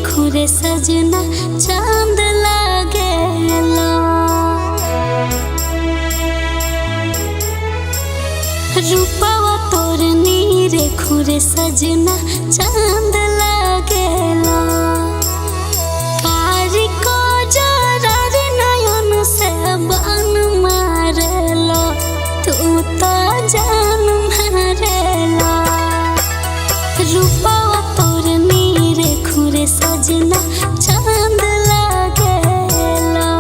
खुरे सजना चांद लागेला। रूपवा तोर नीरे खुरे सजना चांद लागेला। कारी को जरार नयन से बान मारेला, तू तो जान मारेला। रूपवा तोर नीरे खुरे सजना चांद लागेला।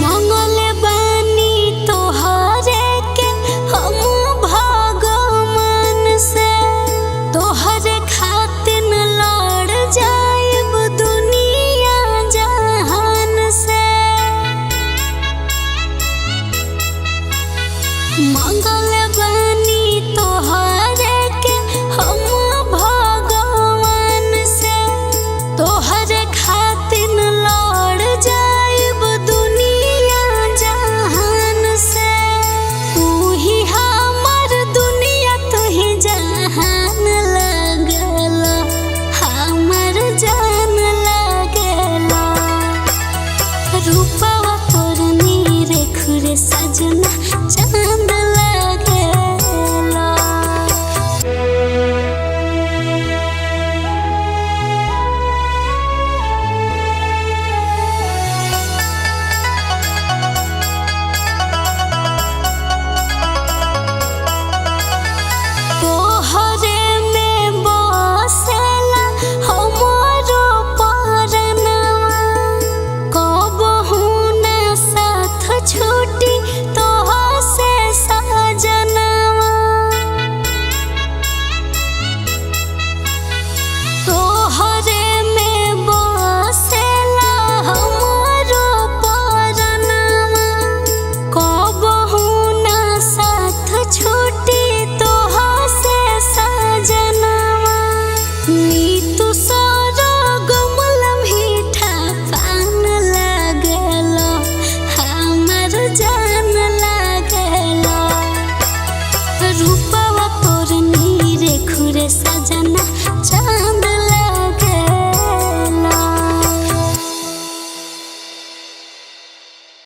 मंगले बानी तोहरे के हम भगवान से, तोहरे खातिर लड़ जाइब दुनिया जहान से। मंगले बानी तोहरे के हम भगवान से, तोहरे खातिर लड़ जाइब दुनिया जहान से। तू ही हमर दुनिया, तू ही जहान लगला, हमर जान लगला। रूपवा तोर नीरे खुरे सजना